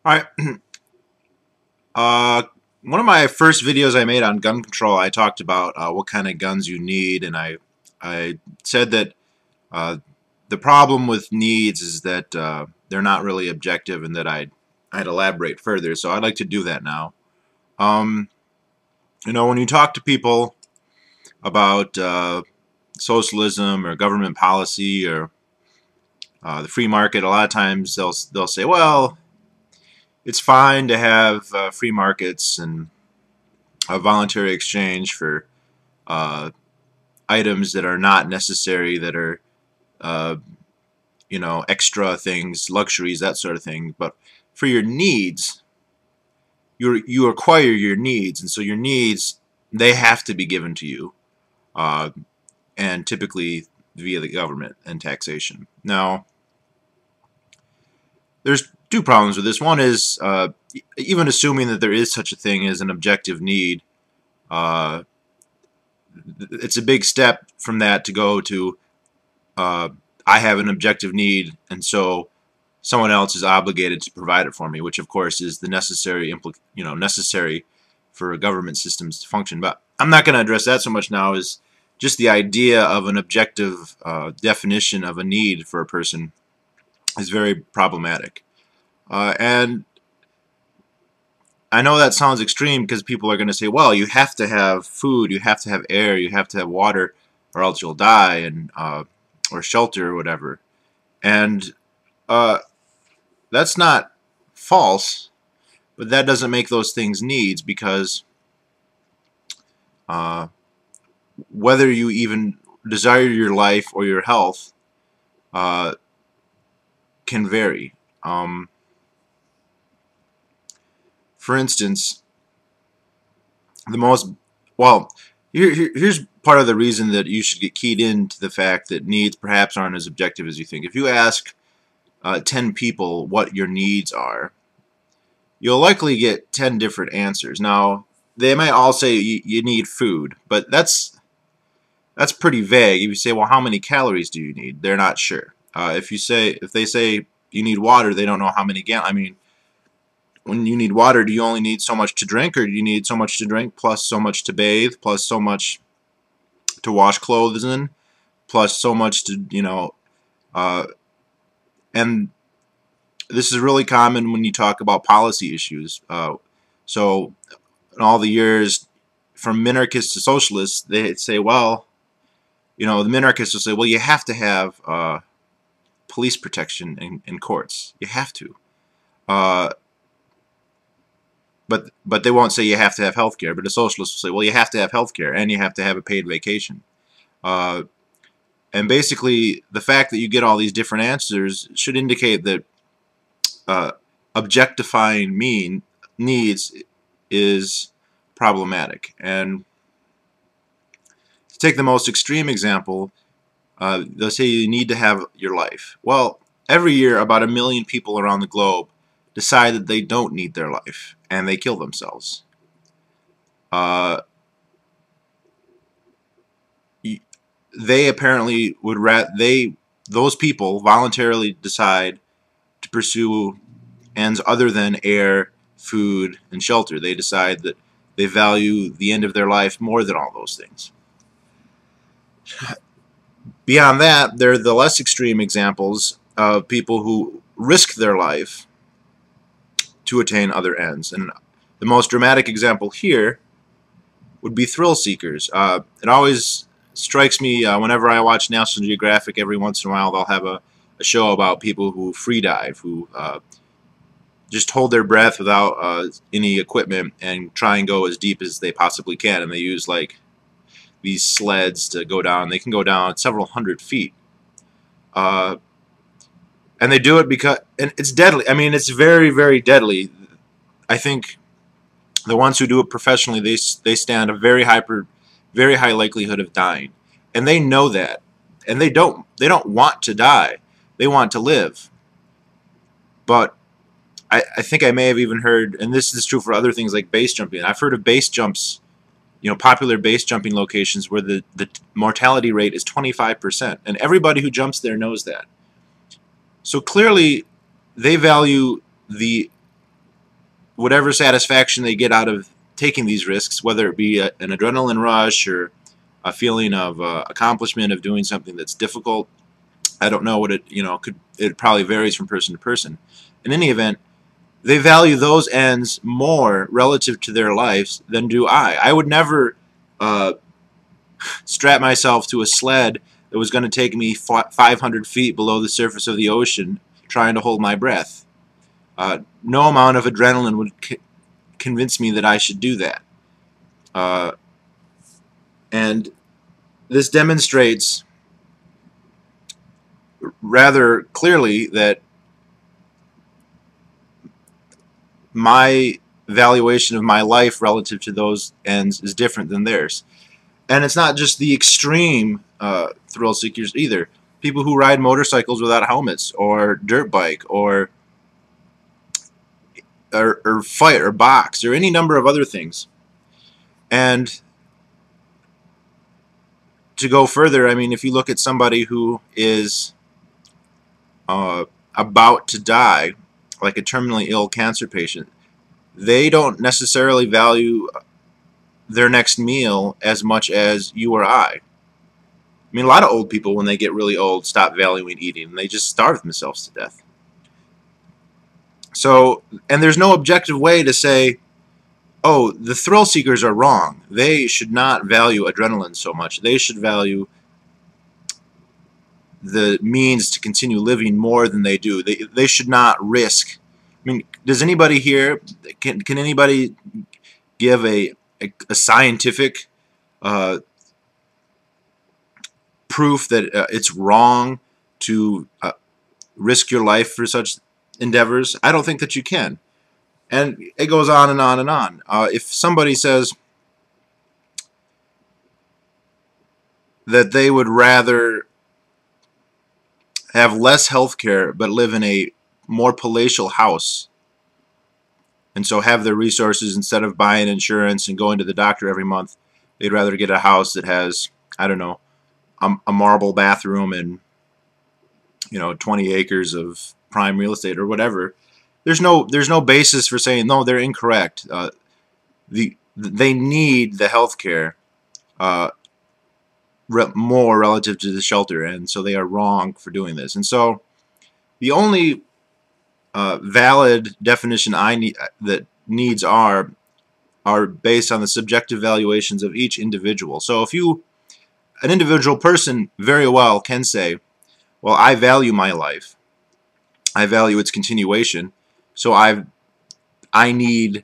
Alright, uh, one of my first videos I made on gun control, I talked about what kind of guns you need, and I said that uh, the problem with needs is that they're not really objective, and that I'd elaborate further. So I'd like to do that now. Um, when you talk to people about socialism or government policy or the free market, a lot of times they'll say, well, it's fine to have free markets and a voluntary exchange for uh, items that are not necessary, that are uh, extra things, luxuries, that sort of thing. But for your needs, you acquire your needs, and so your needs, they have to be given to you, uh, and typically via the government and taxation. Now, there's two problems with this. One is even assuming that there is such a thing as an objective need, uh, it's a big step from that to go to I have an objective need, and so someone else is obligated to provide it for me, which of course is the necessary for government systems to function. But I'm not going to address that so much now. Is just the idea of an objective definition of a need for a person is very problematic. And I know that sounds extreme because people are going to say, well, you have to have food, you have to have air, you have to have water, or else you'll die, and or shelter or whatever. And that's not false, but that doesn't make those things needs, because whether you even desire your life or your health can vary. For instance, here's part of the reason that you should get keyed into the fact that needs perhaps aren't as objective as you think. If you ask 10 people what your needs are, you'll likely get 10 different answers. Now, they might all say you need food, but that's pretty vague. If you say, well, how many calories do you need? They're not sure. If they say you need water, they don't know how many gallons. I mean, when you need water, do you only need so much to drink, or do you need so much to drink plus so much to bathe, plus so much to wash clothes in, plus so much to, and this is really common when you talk about policy issues. So in all the years from minarchists to socialists, they say, well, the minarchists will say, well, you have to have police protection in courts. You have to. But they won't say you have to have health care. But the socialists will say, well, you have to have health care, and you have to have a paid vacation. And basically, the fact that you get all these different answers should indicate that objectifying needs is problematic. And to take the most extreme example, they'll say you need to have your life. Well, every year about 1 million people around the globe decide that they don't need their life, and they kill themselves. They apparently would those people voluntarily decide to pursue ends other than air, food, and shelter. They decide that they value the end of their life more than all those things. Beyond that, there are the less extreme examples of people who risk their life to attain other ends. And the most dramatic example here would be thrill seekers. It always strikes me whenever I watch National Geographic. Every once in a while they'll have a show about people who free dive, who just hold their breath without any equipment and try and go as deep as they possibly can. And they use like these sleds to go down. They can go down several hundred feet. And they do it because, and it's deadly. I mean, it's very, very deadly. I think the ones who do it professionally, they stand a very high likelihood of dying, and they know that, and they don't want to die. They want to live. But I think I may have even heard, and this is true for other things like base jumping. I've heard of base jumps, popular base jumping locations where the mortality rate is 25%, and everybody who jumps there knows that. So clearly, they value the whatever satisfaction they get out of taking these risks, whether it be an adrenaline rush or a feeling of accomplishment of doing something that's difficult. I don't know what it, it probably varies from person to person. In any event, they value those ends more relative to their lives than do I. I would never strap myself to a sled that was going to take me 500 feet below the surface of the ocean trying to hold my breath. No amount of adrenaline would convince me that I should do that. And this demonstrates rather clearly that my valuation of my life relative to those ends is different than theirs. And it's not just the extreme thrill seekers either. People who ride motorcycles without helmets, or dirt bike, or fight, or box, or any number of other things. And to go further, I mean, if you look at somebody who is about to die, like a terminally ill cancer patient, they don't necessarily value their next meal as much as you or I. I mean, a lot of old people, when they get really old, stop valuing eating, and they just starve themselves to death. So, and there's no objective way to say, oh, the thrill seekers are wrong. They should not value adrenaline so much. They should value the means to continue living more than they do. They should not risk. I mean, does anybody here, can anybody give a scientific proof that it's wrong to risk your life for such endeavors? I don't think that you can. And it goes on and on and on. If somebody says that they would rather have less health care but live in a more palatial house, and so have their resources, instead of buying insurance and going to the doctor every month, they'd rather get a house that has, I don't know, a marble bathroom and 20 acres of prime real estate or whatever. There's no basis for saying no, they're incorrect. They need the health care more relative to the shelter, and so they are wrong for doing this. And so the only valid definition that needs are based on the subjective valuations of each individual. So if an individual person very well can say, well, I value my life, I value its continuation, so I need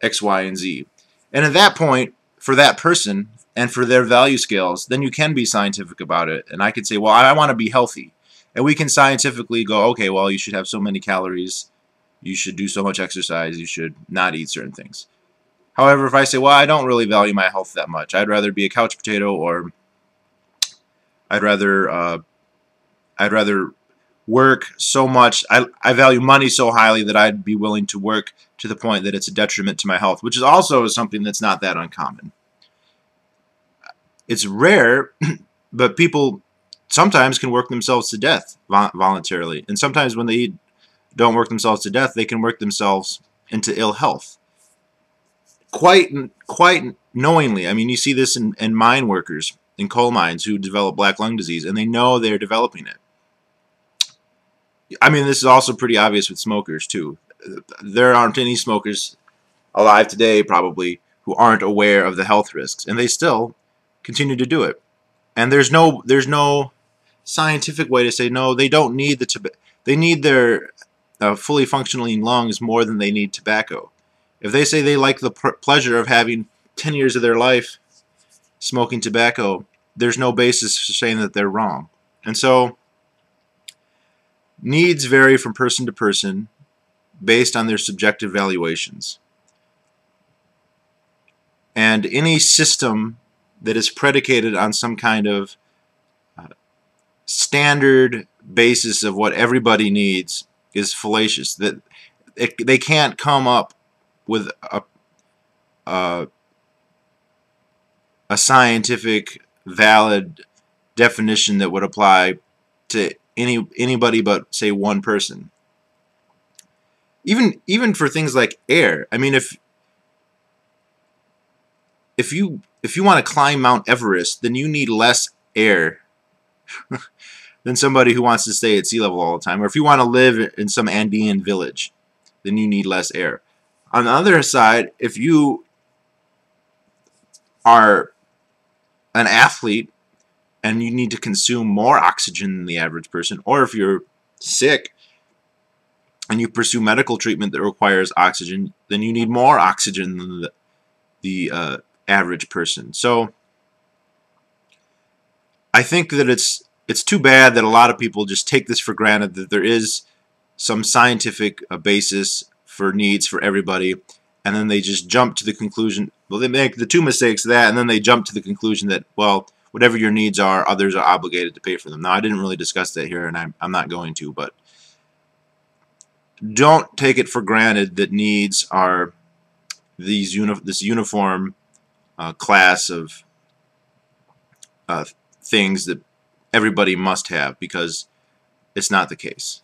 X, Y, and Z. And at that point, for that person and for their value scales, then you can be scientific about it. And I could say, well, I want to be healthy. And we can scientifically go, okay, well, you should have so many calories, you should do so much exercise, you should not eat certain things. However, if I say, well, I don't really value my health that much, I'd rather be a couch potato, or I'd rather work so much, I value money so highly that I'd be willing to work to the point that it's a detriment to my health, which is also something that's not that uncommon. It's rare, but people sometimes can work themselves to death voluntarily, and sometimes when they don't work themselves to death, they can work themselves into ill health. Quite knowingly. I mean, you see this in mine workers in coal mines who develop black lung disease, and they know they're developing it. I mean, this is also pretty obvious with smokers too. There aren't any smokers alive today probably who aren't aware of the health risks, and they still continue to do it. And there's no scientific way to say no, they don't need they need their fully functioning lungs more than they need tobacco. If they say they like the pleasure of having 10 years of their life smoking tobacco, there's no basis for saying that they're wrong. And so needs vary from person to person based on their subjective valuations. And any system that is predicated on some kind of standard basis of what everybody needs is fallacious. That they can't come up with a scientific valid definition that would apply to anybody but say one person. even for things like air. I mean, if you want to climb Mount Everest, then you need less air than somebody who wants to stay at sea level all the time. Or if you want to live in some Andean village, then you need less air. On the other side, if you are an athlete and you need to consume more oxygen than the average person, or if you're sick and you pursue medical treatment that requires oxygen, then you need more oxygen than the average person. So I think that it's too bad that a lot of people just take this for granted, that there is some scientific basis for needs for everybody, and then they just jump to the conclusion. Well, they make the two mistakes of that, and then they jump to the conclusion that, well, whatever your needs are, others are obligated to pay for them. Now, I didn't really discuss that here, and I'm not going to, but don't take it for granted that needs are this uniform class of things that everybody must have, because it's not the case.